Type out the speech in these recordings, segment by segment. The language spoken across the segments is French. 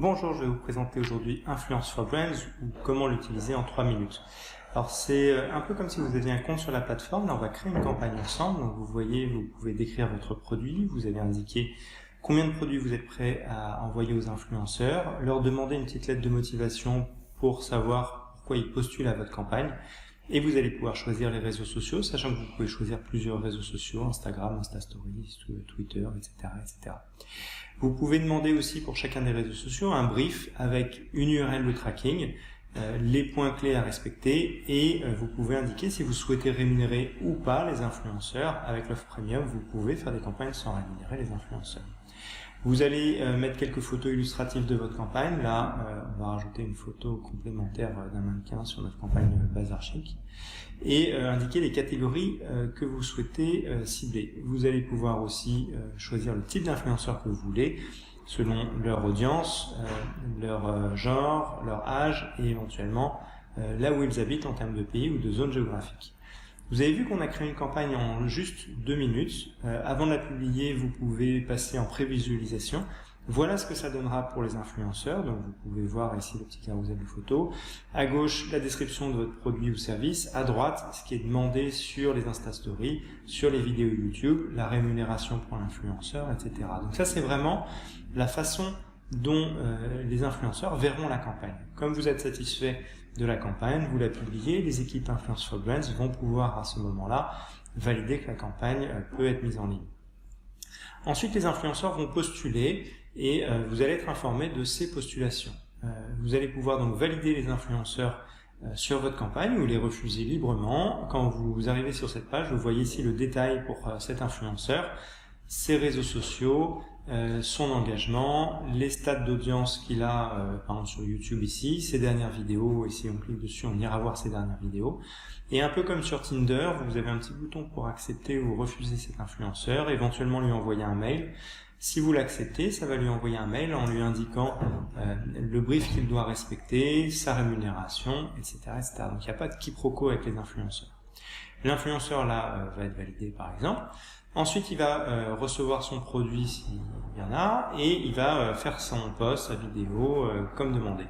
Bonjour, je vais vous présenter aujourd'hui Influence for Brands ou comment l'utiliser en 3 minutes. Alors c'est un peu comme si vous aviez un compte sur la plateforme, là on va créer une campagne ensemble. Donc vous voyez, vous pouvez décrire votre produit, vous allez indiquer combien de produits vous êtes prêt à envoyer aux influenceurs, leur demander une petite lettre de motivation pour savoir pourquoi ils postulent à votre campagne. Et vous allez pouvoir choisir les réseaux sociaux, sachant que vous pouvez choisir plusieurs réseaux sociaux, Instagram, Instastories, Twitter, etc., etc. Vous pouvez demander aussi pour chacun des réseaux sociaux un brief avec une URL de tracking, les points clés à respecter et vous pouvez indiquer si vous souhaitez rémunérer ou pas les influenceurs. Avec l'offre premium, vous pouvez faire des campagnes sans rémunérer les influenceurs. Vous allez mettre quelques photos illustratives de votre campagne. Là, on va rajouter une photo complémentaire d'un mannequin sur notre campagne Bazar Chic. Et indiquer les catégories que vous souhaitez cibler. Vous allez pouvoir aussi choisir le type d'influenceur que vous voulez, selon leur audience, leur genre, leur âge et éventuellement là où ils habitent en termes de pays ou de zone géographique. Vous avez vu qu'on a créé une campagne en juste 2 minutes. Avant de la publier, vous pouvez passer en prévisualisation. Voilà ce que ça donnera pour les influenceurs. Donc vous pouvez voir ici le petit carrousel de photos. À gauche, la description de votre produit ou service. À droite, ce qui est demandé sur les Insta Stories, sur les vidéos YouTube, la rémunération pour l'influenceur, etc. Donc ça, c'est vraiment la façon dont les influenceurs verront la campagne. Comme vous êtes satisfait de la campagne, vous la publiez, les équipes Influence for Brands vont pouvoir à ce moment-là valider que la campagne peut être mise en ligne. Ensuite, les influenceurs vont postuler et vous allez être informé de ces postulations. Vous allez pouvoir donc valider les influenceurs sur votre campagne ou les refuser librement. Quand vous arrivez sur cette page, vous voyez ici le détail pour cet influenceur, ses réseaux sociaux, son engagement, les stats d'audience qu'il a par exemple sur YouTube ici, ses dernières vidéos, et si on clique dessus on ira voir ses dernières vidéos. Et un peu comme sur Tinder, vous avez un petit bouton pour accepter ou refuser cet influenceur, éventuellement lui envoyer un mail. Si vous l'acceptez, ça va lui envoyer un mail en lui indiquant le brief qu'il doit respecter, sa rémunération, etc., etc. Donc il n'y a pas de quiproquo avec les influenceurs. L'influenceur là va être validé par exemple. Ensuite, il va recevoir son produit s'il y en a et il va faire son post, sa vidéo comme demandé.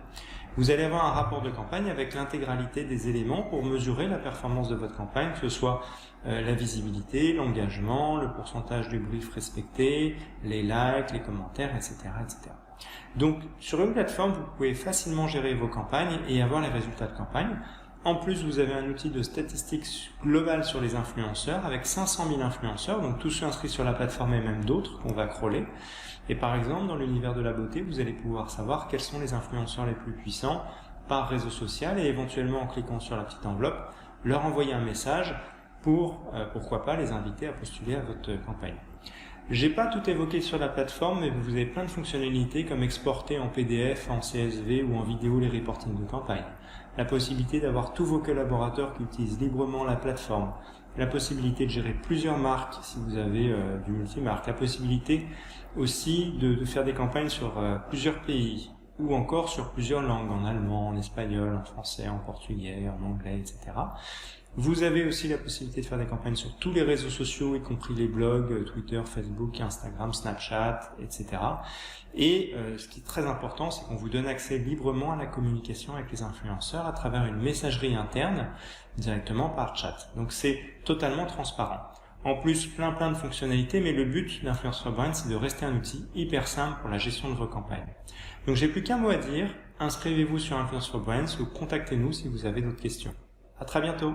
Vous allez avoir un rapport de campagne avec l'intégralité des éléments pour mesurer la performance de votre campagne, que ce soit la visibilité, l'engagement, le pourcentage du brief respecté, les likes, les commentaires, etc., etc. Donc, sur une plateforme, vous pouvez facilement gérer vos campagnes et avoir les résultats de campagne. En plus, vous avez un outil de statistiques globales sur les influenceurs avec 500 000 influenceurs, donc tous ceux inscrits sur la plateforme et même d'autres qu'on va crawler. Et par exemple, dans l'univers de la beauté, vous allez pouvoir savoir quels sont les influenceurs les plus puissants par réseau social et éventuellement en cliquant sur la petite enveloppe, leur envoyer un message pour, pourquoi pas, les inviter à postuler à votre campagne. J'ai pas tout évoqué sur la plateforme, mais vous avez plein de fonctionnalités comme exporter en PDF, en CSV ou en vidéo les reportings de campagne. La possibilité d'avoir tous vos collaborateurs qui utilisent librement la plateforme. La possibilité de gérer plusieurs marques si vous avez du multimarque. La possibilité aussi de faire des campagnes sur plusieurs pays ou encore sur plusieurs langues, en allemand, en espagnol, en français, en portugais, en anglais, etc. Vous avez aussi la possibilité de faire des campagnes sur tous les réseaux sociaux, y compris les blogs, Twitter, Facebook, Instagram, Snapchat, etc. Et ce qui est très important, c'est qu'on vous donne accès librement à la communication avec les influenceurs à travers une messagerie interne directement par chat. Donc c'est totalement transparent. En plus, plein de fonctionnalités, mais le but d'Influence for Brands, c'est de rester un outil hyper simple pour la gestion de vos campagnes. Donc j'ai plus qu'un mot à dire, inscrivez-vous sur Influence for Brands ou contactez-nous si vous avez d'autres questions. À très bientôt.